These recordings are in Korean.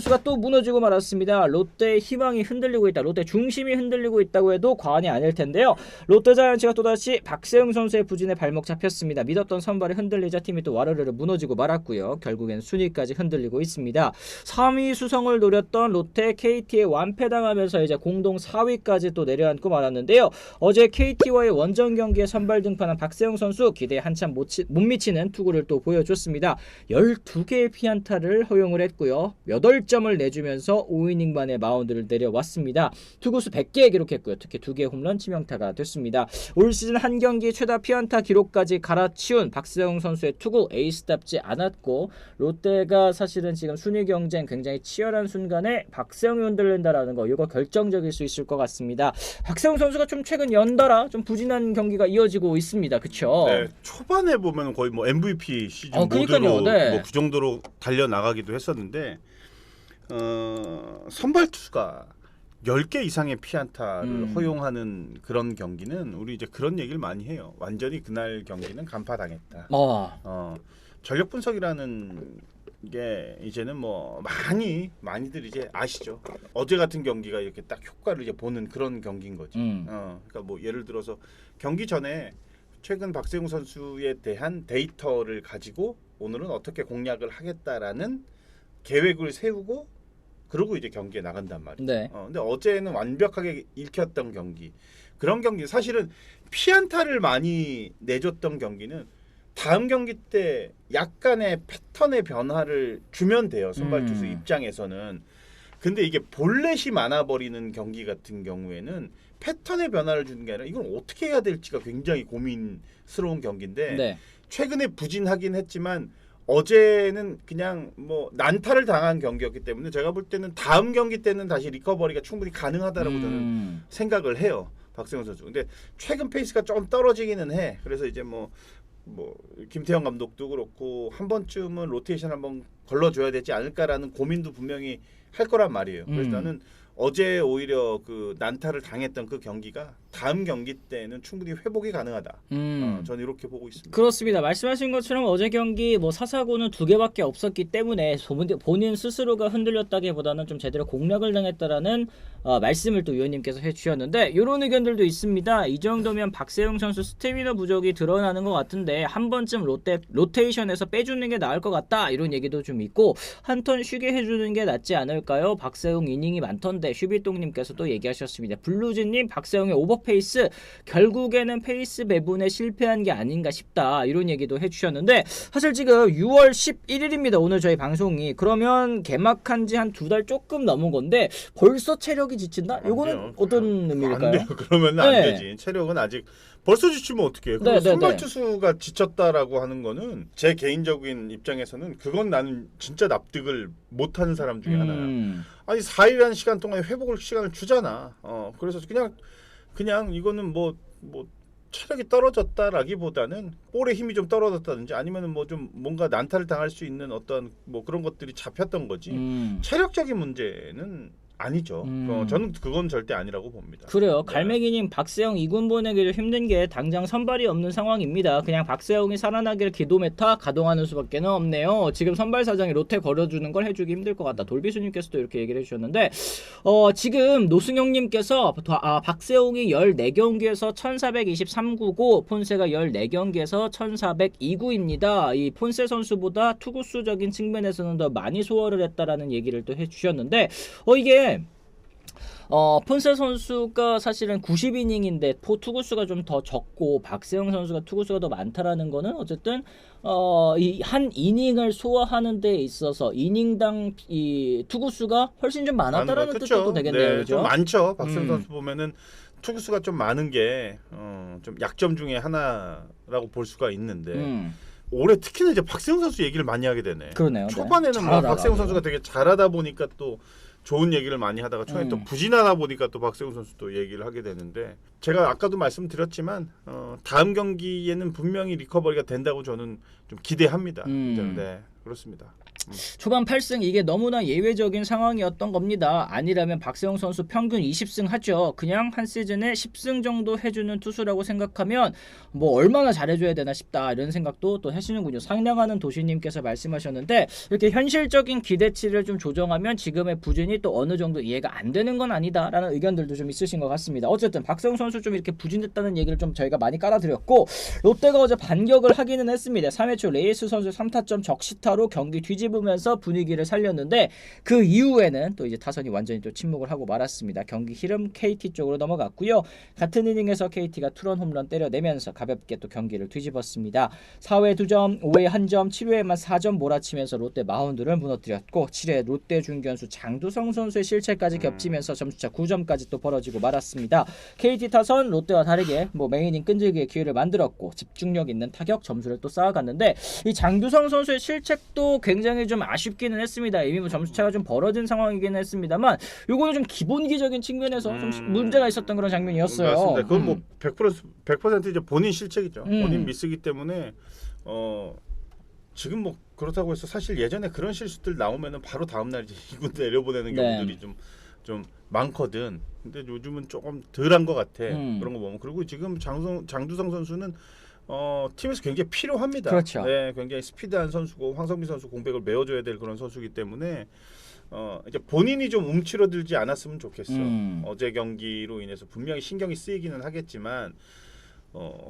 선수가 또 무너지고 말았습니다. 롯데의 희망이 흔들리고 있다. 롯데 중심이 흔들리고 있다고 해도 과언이 아닐 텐데요. 롯데자이언츠가 또다시 박세웅 선수의 부진에 발목 잡혔습니다. 믿었던 선발이 흔들리자 팀이 또 와르르르 무너지고 말았고요. 결국엔 순위까지 흔들리고 있습니다. 3위 수성을 노렸던 롯데, KT에 완패당하면서 이제 공동 4위까지 또 내려앉고 말았는데요. 어제 KT와의 원정 경기에 선발 등판한 박세웅 선수 기대에 한참 못 미치는 투구를 또 보여줬습니다. 12개의 피안타를 허용을 했고요. 8점을 내주면서 5이닝 만에 마운드를 내려왔습니다. 투구수 100개 기록했고요. 특히 2개 홈런 치명타가 됐습니다. 올 시즌 한 경기 최다 피안타 기록까지 갈아치운 박세웅 선수의 투구 에이스답지 않았고 롯데가 사실은 지금 순위 경쟁 굉장히 치열한 순간에 박세웅이 흔들린다라는 거 이거 결정적일 수 있을 것 같습니다. 박세웅 선수가 좀 최근 연달아 좀 부진한 경기가 이어지고 있습니다. 그렇죠? 네, 초반에 보면 거의 뭐 MVP 시즌 모드로 네. 뭐 그 정도로 달려 나가기도 했었는데 선발 투수가 10개 이상의 피안타를 허용하는 그런 경기는 우리 이제 그런 얘기를 많이 해요. 완전히 그날 경기는 간파당했다. 전력 분석이라는 게 이제는 뭐 많이들 이제 아시죠. 어제 같은 경기가 이렇게 딱 효과를 이제 보는 그런 경기인 거지. 그러니까 뭐 예를 들어서 경기 전에 최근 박세웅 선수에 대한 데이터를 가지고 오늘은 어떻게 공략을 하겠다라는 계획을 세우고 그러고 이제 경기에 나간단 말이에요. 네. 근데 어제는 완벽하게 읽혔던 경기. 그런 경기 사실은 피안타를 많이 내줬던 경기는 다음 경기 때 약간의 패턴의 변화를 주면 돼요. 선발 투수 입장에서는. 근데 이게 볼넷이 많아버리는 경기 같은 경우에는 패턴의 변화를 주는 게 아니라 이걸 어떻게 해야 될지가 굉장히 고민스러운 경기인데 네. 최근에 부진하긴 했지만 어제는 그냥 뭐 난타를 당한 경기였기 때문에 제가 볼 때는 다음 경기 때는 다시 리커버리가 충분히 가능하다라고 저는 생각을 해요. 박세웅 선수. 근데 최근 페이스가 좀 떨어지기는 해. 그래서 이제 뭐 김태형 감독도 그렇고 한 번쯤은 로테이션 한번 걸러줘야 되지 않을까라는 고민도 분명히 할 거란 말이에요. 그래서 나는 어제 오히려 그 난타를 당했던 그 경기가 다음 경기 때는 충분히 회복이 가능하다. 저는 이렇게 보고 있습니다. 그렇습니다. 말씀하신 것처럼 어제 경기 뭐 사사고는 2개밖에 없었기 때문에 본인 스스로가 흔들렸다기보다는 좀 제대로 공략을 당했다라는 말씀을 또 위원님께서 해주셨는데 이런 의견들도 있습니다. 이 정도면 박세웅 선수 스태미너 부족이 드러나는 것 같은데 한 번쯤 로테이션에서 빼주는 게 나을 것 같다 이런 얘기도 좀 있고 한 턴 쉬게 해주는 게 낫지 않을까요? 박세웅 이닝이 많던데 슈비똥님께서 또 얘기하셨습니다. 블루즈님 박세웅의 오버페이스 결국에는 페이스 배분에 실패한 게 아닌가 싶다 이런 얘기도 해주셨는데 사실 지금 6월 11일입니다. 오늘 저희 방송이. 그러면 개막한 지 한 2달 조금 넘은 건데 벌써 체력이 지친다? 이거는 어떤 의미일까요? 안 돼요. 그러면 안 되지. 체력은 아직 벌써 지치면 어떡해. 그리고 선발 투수가 지쳤다라고 하는 거는 제 개인적인 입장에서는 그건 나는 진짜 납득을 못하는 사람 중에 하나야. 아니 4일이라는 시간 동안에 회복을 시간을 주잖아. 그래서 그냥 이거는 뭐 체력이 떨어졌다라기보다는 볼의 힘이 좀 떨어졌다든지 아니면은 뭐 좀 뭔가 난타를 당할 수 있는 어떤 뭐 그런 것들이 잡혔던 거지. 체력적인 문제는 아니죠. 저는 그건 절대 아니라고 봅니다. 그래요. 네. 갈매기님 박세웅 2군 보내기도 힘든 게 당장 선발이 없는 상황입니다. 그냥 박세웅이 살아나기를 기도메타 가동하는 수밖에 없네요. 지금 선발 사정이 롯데 걸어주는 걸 해주기 힘들 것 같다. 돌비수님께서도 이렇게 얘기를 해주셨는데 지금 노승영님께서 박세웅이 14경기에서 1423구고 폰세가 14경기에서 1402구입니다. 이 폰세 선수보다 투구수적인 측면에서는 더 많이 소화를 했다라는 얘기를 또 해주셨는데 이게 폰세 선수가 사실은 90이닝인데 투구수가 좀 더 적고 박세웅 선수가 투구수가 더 많다라는 거는 어쨌든 이 한 이닝을 소화하는 데 있어서 이닝당 이 투구수가 훨씬 좀 많았다라는 뜻도 되겠네요. 네, 그죠? 좀 많죠. 박세웅 선수 보면은 투구수가 좀 많은 게 좀 약점 중에 하나라고 볼 수가 있는데 올해 특히나 이제 박세웅 선수 얘기를 많이 하게 되네. 그러네요. 초반에는 뭐 박세웅 선수가 되게 잘하다 보니까 또 좋은 얘기를 많이 하다가 초에 또 부진하다 보니까 또 박세웅 선수도 얘기를 하게 되는데 제가 아까도 말씀드렸지만 다음 경기에는 분명히 리커버리가 된다고 저는 좀 기대합니다. 네, 그렇습니다. 초반 8승 이게 너무나 예외적인 상황이었던 겁니다. 아니라면 박세웅 선수 평균 20승 하죠. 그냥 한 시즌에 10승 정도 해주는 투수라고 생각하면 뭐 얼마나 잘해줘야 되나 싶다 이런 생각도 또 하시는군요. 상냥하는 도시님께서 말씀하셨는데 이렇게 현실적인 기대치를 좀 조정하면 지금의 부진이 또 어느 정도 이해가 안 되는 건 아니다라는 의견들도 좀 있으신 것 같습니다. 어쨌든 박세웅 선수 좀 이렇게 부진됐다는 얘기를 좀 저희가 많이 깔아드렸고 롯데가 어제 반격을 하기는 했습니다. 3회 초 레이스 선수 3타점 적시타로 경기 뒤집으면서 분위기를 살렸는데 그 이후에는 또 이제 타선이 완전히 또 침묵을 하고 말았습니다. 경기 흐름 KT 쪽으로 넘어갔고요. 같은 이닝에서 KT가 투런 홈런 때려내면서 가볍게 또 경기를 뒤집었습니다. 4회 2점, 5회 1점, 7회에만 4점 몰아치면서 롯데 마운드를 무너뜨렸고 7회 롯데 중견수 장두성 선수의 실책까지 겹치면서 점수차 9점까지 또 벌어지고 말았습니다. KT 타선 롯데와 다르게 뭐 메이닝 끈질기게 기회를 만들었고 집중력 있는 타격 점수를 또 쌓아갔는데 이 장두성 선수의 실책도 굉장히 좀 아쉽기는 했습니다. 이미 뭐 점수차가 좀 벌어진 상황이긴 했습니다만 요거는 좀 기본기적인 측면에서 좀 문제가 있었던 그런 장면이었어요. 맞습니다. 그건 뭐 100% 이제 본인 실책이죠. 본인 미스기 때문에 지금 뭐 그렇다고 해서 사실 예전에 그런 실수들 나오면은 바로 다음 날 이제 2군 내려보내는 경우들이 좀 많거든. 근데 요즘은 조금 덜한 것 같아. 그런 거 보면. 그리고 지금 장두성 선수는 팀에서 굉장히 필요합니다. 그렇죠. 네, 굉장히 스피드한 선수고 황성민 선수 공백을 메워줘야 될 그런 선수이기 때문에 이제 본인이 좀 움츠러들지 않았으면 좋겠어. 어제 경기로 인해서 분명히 신경이 쓰이기는 하겠지만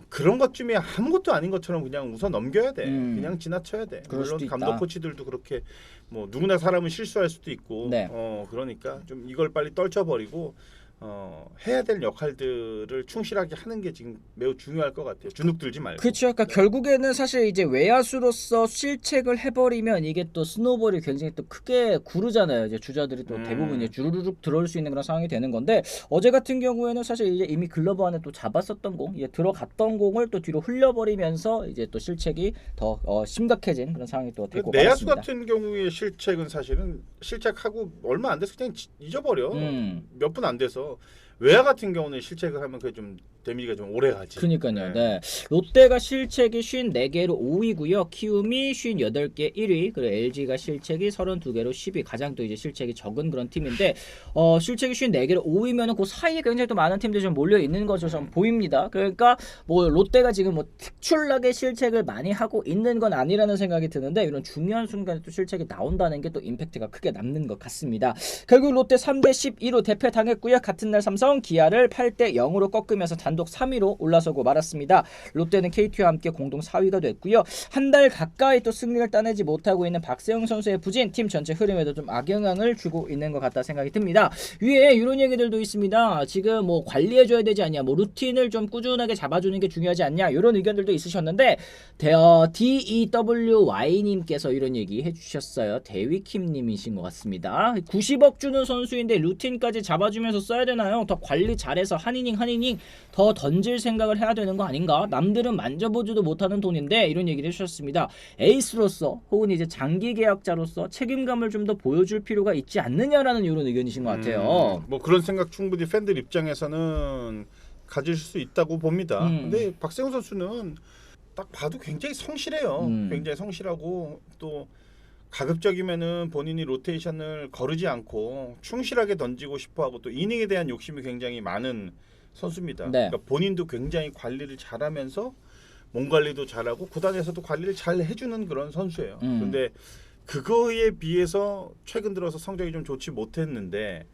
그런 것쯤이 아무것도 아닌 것처럼 그냥 웃어 넘겨야 돼. 그냥 지나쳐야 돼. 물론 감독 코치들도 그렇게 뭐 누구나 사람은 실수할 수도 있고 네. 그러니까 좀 이걸 빨리 떨쳐버리고 해야 될 역할들을 충실하게 하는 게 지금 매우 중요할 것 같아요. 주눅 들지 말고. 그렇죠. 그러니까 결국에는 사실 이제 외야수로서 실책을 해버리면 이게 또 스노볼이 굉장히 또 크게 구르잖아요. 이제 주자들이 또 대부분 이제 주르륵 들어올 수 있는 그런 상황이 되는 건데 어제 같은 경우에는 사실 이제 이미 글러브 안에 또 잡았었던 공, 이제 들어갔던 공을 또 뒤로 흘려버리면서 이제 또 실책이 더 심각해진 그런 상황이 또 되고 내야수 말았습니다. 같은 경우의 실책은 사실은 실책하고 얼마 안 돼서 그냥 잊어버려. 몇 분 안 돼서. 외야 같은 경우는 실책을 하면 그게 좀 데미지가 좀 오래 가지. 그러니까요. 네. 롯데가 실책이 54개로 5위고요. 키움이 58개 1위. 그리고 LG가 실책이 32개로 10위. 가장 또 이제 실책이 적은 그런 팀인데 실책이 54개로 5위면은 그 사이에 굉장히 또 많은 팀들이 좀 몰려 있는 것으로 좀 보입니다. 그러니까 뭐 롯데가 지금 뭐 특출나게 실책을 많이 하고 있는 건 아니라는 생각이 드는데 이런 중요한 순간에 또 실책이 나온다는 게 또 임팩트가 크게 남는 것 같습니다. 결국 롯데 3대 12로 대패당했고요. 같은 날 삼성 기아를 8대 0으로 꺾으면서 단독 3위로 올라서고 말았습니다. 롯데는 KT와 함께 공동 4위가 됐고요. 한 달 가까이 또 승리를 따내지 못하고 있는 박세웅 선수의 부진 팀 전체 흐름에도 좀 악영향을 주고 있는 것 같다 생각이 듭니다. 위에 이런 얘기들도 있습니다. 지금 뭐 관리해줘야 되지 않냐, 뭐 루틴을 좀 꾸준하게 잡아주는 게 중요하지 않냐 이런 의견들도 있으셨는데 DEWY님께서 이런 얘기 해주셨어요. 대위킴님이신 것 같습니다. 90억 주는 선수인데 루틴까지 잡아주면서 써야 되나요? 더 관리 잘해서 한 이닝 더 던질 생각을 해야 되는 거 아닌가? 남들은 만져보지도 못하는 돈인데 이런 얘기를 해주셨습니다. 에이스로서 혹은 이제 장기 계약자로서 책임감을 좀 더 보여줄 필요가 있지 않느냐라는 이런 의견이신 것 같아요. 뭐 그런 생각 충분히 팬들 입장에서는 가질 수 있다고 봅니다. 근데 박세웅 선수는 딱 봐도 굉장히 성실해요. 굉장히 성실하고 또 가급적이면은 본인이 로테이션을 거르지 않고 충실하게 던지고 싶어하고 또 이닝에 대한 욕심이 굉장히 많은 선수입니다. 네. 그러니까 본인도 굉장히 관리를 잘하면서 몸 관리도 잘하고 구단에서도 관리를 잘 해주는 그런 선수예요. 그런데 그거에 비해서 최근 들어서 성적이 좀 좋지 못했는데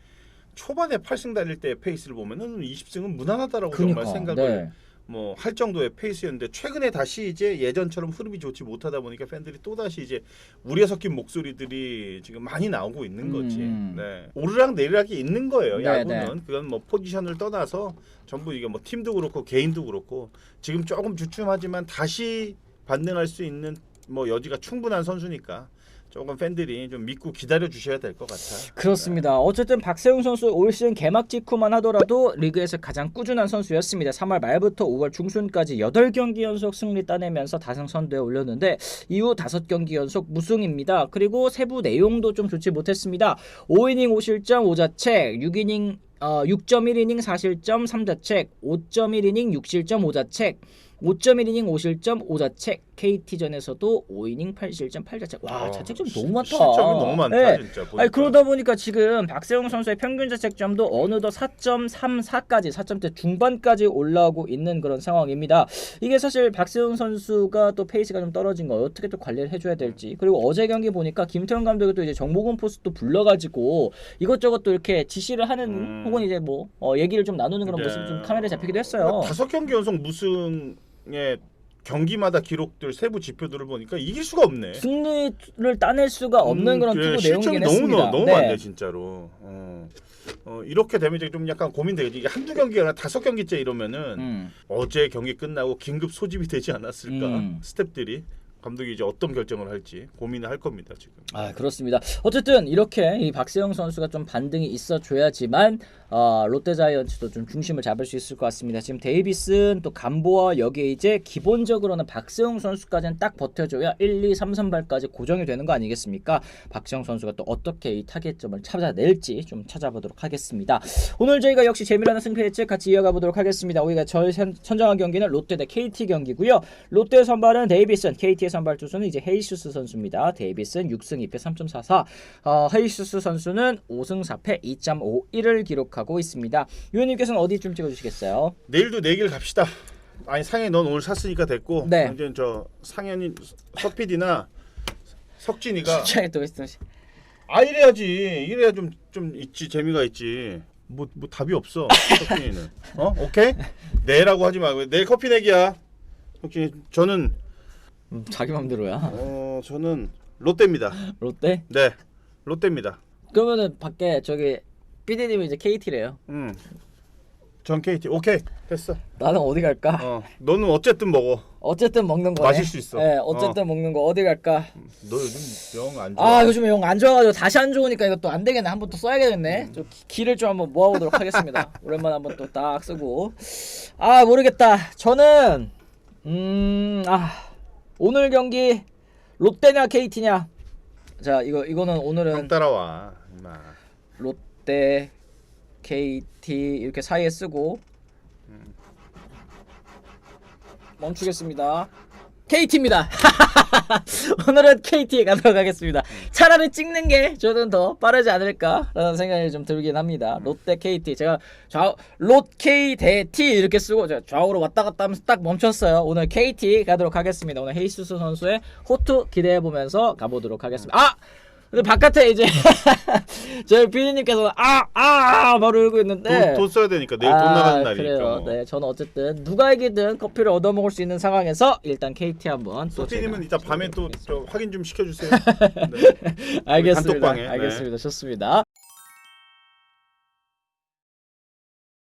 초반에 8승 달릴 때 페이스를 보면은 20승은 무난하다라고 정말 생각을 뭐 할 정도의 페이스였는데 최근에 다시 이제 예전처럼 흐름이 좋지 못하다 보니까 팬들이 또 다시 이제 우려 섞인 목소리들이 지금 많이 나오고 있는 거지. 네. 오르락 내리락이 있는 거예요. 야구는 그건 뭐 포지션을 떠나서 전부 이게 뭐 팀도 그렇고 개인도 그렇고 지금 조금 주춤하지만 다시 반등할 수 있는 뭐 여지가 충분한 선수니까. 조금 팬들이 좀 믿고 기다려 주셔야 될 것 같아요. 그렇습니다. 어쨌든 박세웅 선수 올 시즌 개막 직후만 하더라도 리그에서 가장 꾸준한 선수였습니다. 3월 말부터 5월 중순까지 8경기 연속 승리 따내면서 다승 선두에 올렸는데 이후 5경기 연속 무승입니다. 그리고 세부 내용도 좀 좋지 못했습니다. 5이닝 5실점 5자책, 6.1이닝 4실점 3자책, 5.1이닝 6실점 5자책, 5.1이닝 5실점 5자책, KT전에서도 5이닝 8실점 8자책. 와, 자책점 너무 많다. 실점이 너무 많다 네. 진짜. 아니, 그러다 보니까 지금 박세웅 선수의 평균 자책점도 어느덧 4.34까지 4점대 중반까지 올라오고 있는 그런 상황입니다. 이게 사실 박세웅 선수가 또 페이스가 좀 떨어진 거 어떻게 또 관리를 해줘야 될지, 그리고 어제 경기 보니까 김태형 감독이 또 이제 정보근 포스도 불러가지고 이것저것 또 이렇게 지시를 하는 혹은 이제 뭐 얘기를 좀 나누는 그런 모습이 좀 카메라에 잡히기도 했어요. 5경기 연속 무승의 경기마다 기록들 세부 지표들을 보니까 이길 수가 없네. 승리를 따낼 수가 없는 그런 투구 내용이긴 했습니다. 너무 많네 진짜로. 이렇게 되면 이제 좀 약간 고민되겠지. 이게 한두 경기가 아니라 5경기째 이러면은 어제 경기 끝나고 긴급 소집이 되지 않았을까? 스태프들이. 감독이 이제 어떤 결정을 할지 고민을 할 겁니다 지금. 아, 그렇습니다. 어쨌든 이렇게 이 박세영 선수가 좀 반등이 있어줘야지만 롯데자이언츠도 좀 중심을 잡을 수 있을 것 같습니다. 지금 데이비슨 또 간보아 여기에 이제 기본적으로는 박세영 선수까지는 딱 버텨줘야 1, 2, 3, 3발까지 고정이 되는 거 아니겠습니까? 박세영 선수가 또 어떻게 이 타겟점을 찾아낼지 좀 찾아보도록 하겠습니다. 오늘 저희가 역시 재미나는 승패 예측 같이 이어가 보도록 하겠습니다. 우리가 저희 선정한 경기는 롯데 대 KT 경기고요. 롯데 선발은 데이비슨, KT의 선발 투수는 이제 헤이슈스 선수입니다. 데이비슨 6승 2패 3.44, 헤이슈스 선수는 5승 4패 2.51을 기록하고 있습니다. 위원님께서는 어디 좀 찍어주시겠어요? 내일도 내길 갑시다. 아니 상현이 넌 오늘 샀으니까 됐고, 네. 이제 저 상현이 서PD나 석진이가 또 있어. 이래야지. 이래야 좀 있지, 재미가 있지. 뭐 답이 없어. 석진이는. 오케이? 내라고 하지 말고 내일 커피 내기야. 석진이 저는 자기 맘대로야. 저는 롯데입니다. 롯데? 네, 롯데입니다. 그러면은 밖에 저기 PD님은 이제 KT래요. 전 KT. 오케이, 됐어. 나는 어디 갈까? 너는 어쨌든 먹어. 어쨌든 먹는 거네. 마실 수 있어. 네, 어쨌든 먹는 거 어디 갈까? 너 요즘 영 안 좋아. 요즘에 영 안 좋아가지고 다시 안 좋으니까 이것도 안 되겠네. 한번 또 써야겠네. 좀 기를 좀 한번 모아보도록 하겠습니다. 오랜만에 한번 또 딱 쓰고. 모르겠다. 저는 오늘 경기 롯데냐 KT냐. 자, 이거는 오늘은 형 따라와. 임마. 롯데 KT 이렇게 사이에 쓰고 멈추겠습니다. KT입니다. 오늘은 KT에 가도록 하겠습니다. 차라리 찍는 게 저는 더 빠르지 않을까라는 생각이 좀 들긴 합니다. 롯데 KT 제가 롯 K 대 T 이렇게 쓰고 제가 좌우로 왔다 갔다 하면서 딱 멈췄어요. 오늘 KT 가도록 하겠습니다. 오늘 헤이수스 선수의 호투 기대해 보면서 가보도록 하겠습니다. 근데 바깥에 이제 저희 PD님께서 바로 이러고 있는데 돈 써야 되니까 내일 돈 나가는 날이니까. 그래요. 네, 저는 어쨌든 누가 이기든 커피를 얻어 먹을 수 있는 상황에서 일단 KT 한번 또 PD님은 이따 밤에 또 저 확인 좀 시켜주세요. 알겠습니다. 단톡방에. 알겠습니다. 좋습니다.